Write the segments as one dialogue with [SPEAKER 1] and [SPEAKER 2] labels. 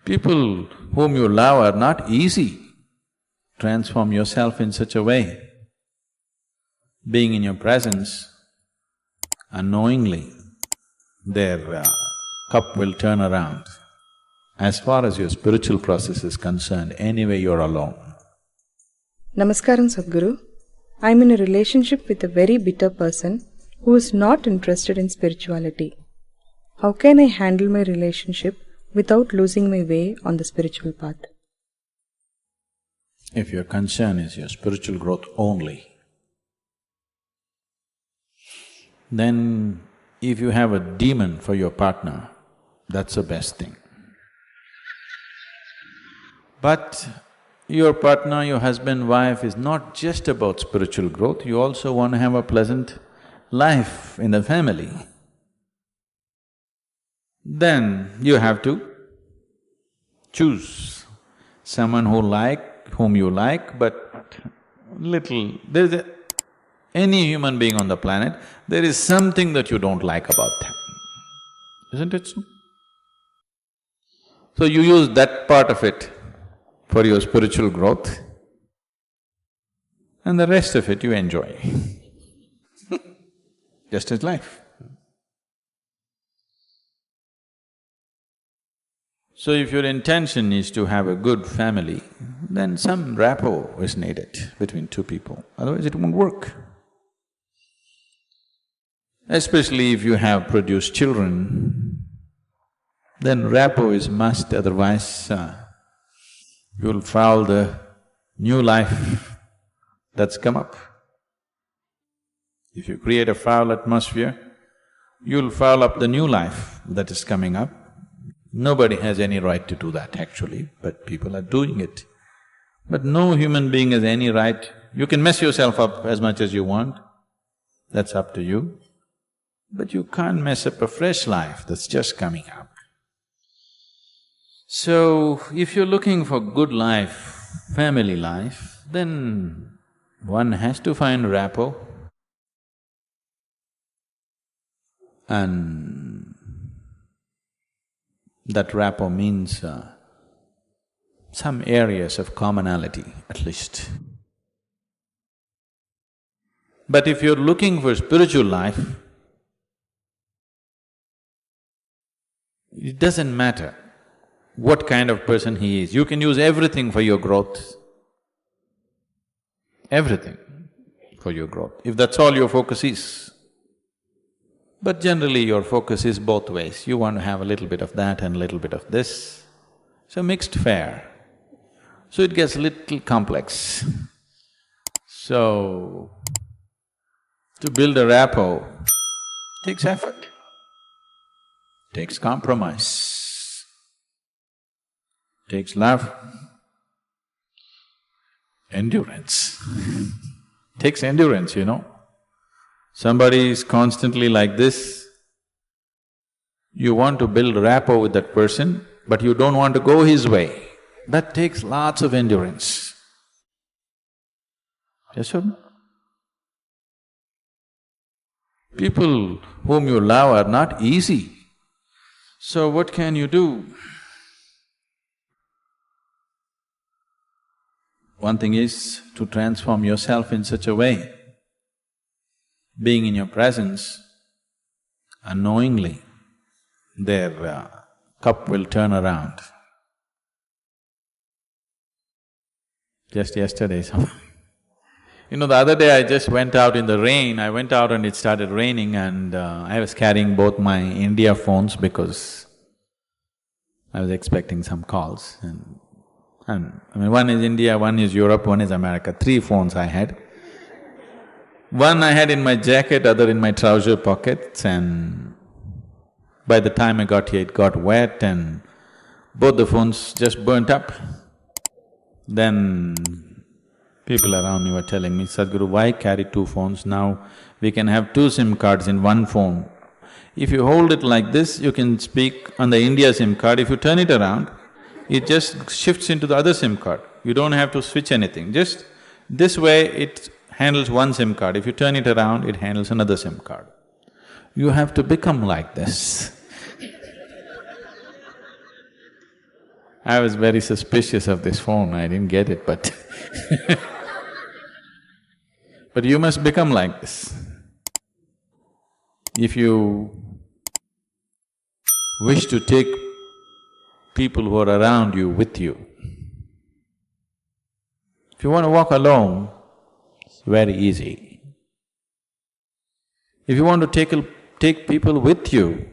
[SPEAKER 1] People whom you love are not easy. Transform yourself in such a way. Being in your presence, unknowingly, their cup will turn around. As far as your spiritual process is concerned, anyway you're alone.
[SPEAKER 2] Namaskaram, Sadhguru. I'm in a relationship with a very bitter person who is not interested in spirituality. How can I handle my relationship without losing my way on the spiritual path?
[SPEAKER 1] If your concern is your spiritual growth only, then if you have a demon for your partner, that's the best thing. But your partner, your husband, wife is not just about spiritual growth, you also want to have a pleasant life in the family. Then you have to choose someone whom you like, but any human being on the planet, there is something that you don't like about them, isn't it so? So you use that part of it for your spiritual growth, and the rest of it you enjoy. Just as life. So if your intention is to have a good family, then some rapport is needed between two people, otherwise it won't work. Especially if you have produced children, then rapport is must, otherwise you'll foul the new life that's come up. If you create a foul atmosphere, you'll foul up the new life that is coming up. Nobody has any right to do that actually, but people are doing it. But no human being has any right. You can mess yourself up as much as you want, that's up to you. But you can't mess up a fresh life that's just coming up. So, if you're looking for good life, family life, then one has to find rapport. And that rapport means some areas of commonality at least. But if you're looking for spiritual life, it doesn't matter what kind of person he is, you can use everything for your growth. Everything for your growth, if that's all your focus is. But generally your focus is both ways, you want to have a little bit of that and a little bit of this. So mixed fare. So it gets little complex. So, to build a rapport takes effort, takes compromise, takes love, endurance. Takes endurance, you know. Somebody is constantly like this, you want to build rapport with that person, but you don't want to go his way. That takes lots of endurance. Yes or no? People whom you love are not easy. So what can you do? One thing is to transform yourself in such a way, being in your presence, unknowingly, their cup will turn around. Just yesterday, you know, the other day I just went out in the rain, I went out and it started raining and I was carrying both my India phones because I was expecting some calls and I mean, one is India, one is Europe, one is America, 3 phones I had. One I had in my jacket, other in my trouser pockets, and by the time I got here, it got wet and both the phones just burnt up. Then people around me were telling me, Sadhguru, why carry 2 phones? Now we can have 2 SIM cards in one phone. If you hold it like this, you can speak on the India SIM card. If you turn it around, it just shifts into the other SIM card. You don't have to switch anything, just this way it handles one SIM card. If you turn it around, it handles another SIM card. You have to become like this. I was very suspicious of this phone, I didn't get it, but but you must become like this. If you wish to take people who are around you with you, if you want to walk alone, it's very easy. If you want to take people with you,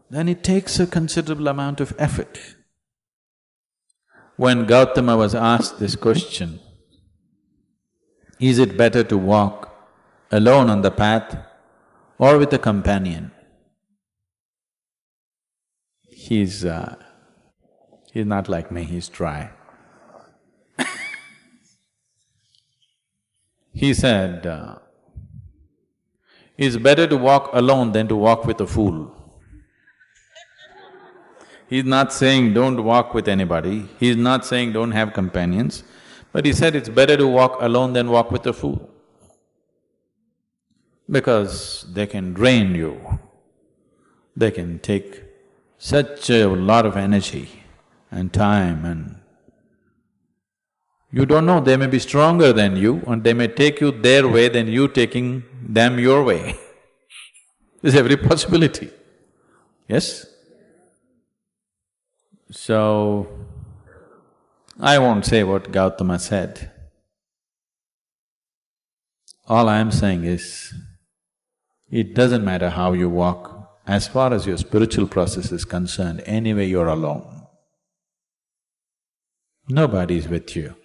[SPEAKER 1] then it takes a considerable amount of effort. When Gautama was asked this question, is it better to walk alone on the path or with a companion? He's not like me, he's dry. He said, it's better to walk alone than to walk with a fool. He's not saying don't walk with anybody, he's not saying don't have companions, but he said it's better to walk alone than walk with a fool. Because they can drain you, they can take such a lot of energy and time, and you don't know, they may be stronger than you and they may take you their way than you taking them your way. There's every possibility, yes? So, I won't say what Gautama said. All I am saying is, it doesn't matter how you walk, as far as your spiritual process is concerned, anyway you're alone. Nobody is with you.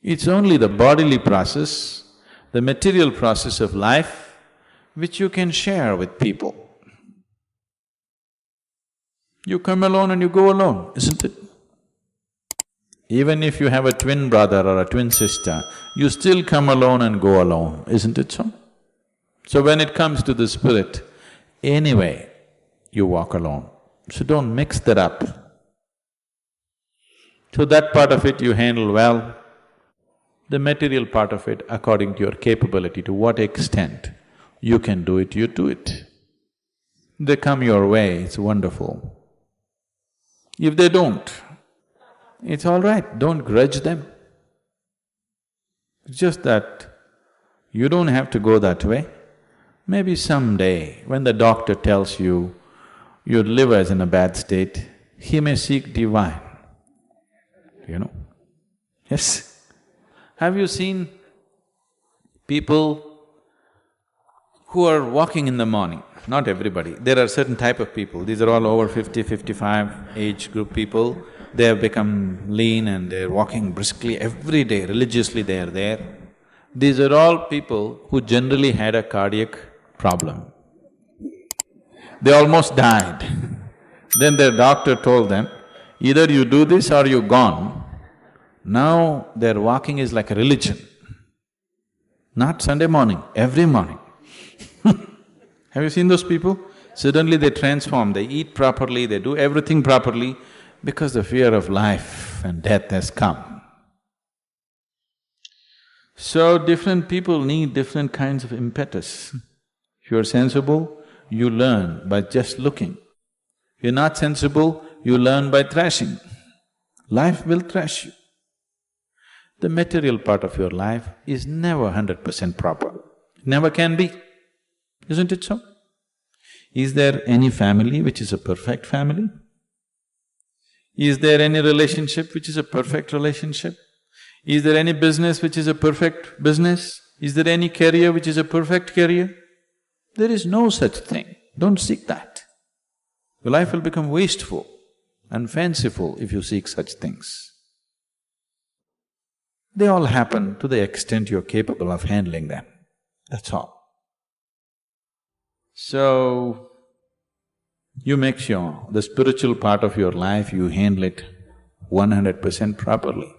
[SPEAKER 1] It's only the bodily process, the material process of life, which you can share with people. You come alone and you go alone, isn't it? Even if you have a twin brother or a twin sister, you still come alone and go alone, isn't it so? So when it comes to the spirit, anyway, you walk alone. So don't mix that up. So that part of it you handle well. The material part of it, according to your capability, to what extent you can do it, you do it. They come your way, it's wonderful. If they don't, it's all right, don't grudge them. It's just that you don't have to go that way. Maybe someday, when the doctor tells you your liver is in a bad state, he may seek divine, you know. Yes. Have you seen people who are walking in the morning? Not everybody, there are certain type of people, these are all over 50, 55 age group people. They have become lean and they're walking briskly every day, religiously they are there. These are all people who generally had a cardiac problem. They almost died. Then their doctor told them, either you do this or you're gone. Now their walking is like a religion. Not Sunday morning, every morning. Have you seen those people? Suddenly they transform, they eat properly, they do everything properly because the fear of life and death has come. So different people need different kinds of impetus. If you're sensible, you learn by just looking. If you're not sensible, you learn by thrashing. Life will thrash you. The material part of your life is never 100% proper, never can be, isn't it so? Is there any family which is a perfect family? Is there any relationship which is a perfect relationship? Is there any business which is a perfect business? Is there any career which is a perfect career? There is no such thing, don't seek that. Your life will become wasteful and fanciful if you seek such things. They all happen to the extent you're capable of handling them, that's all. So, you make sure the spiritual part of your life, you handle it 100% properly.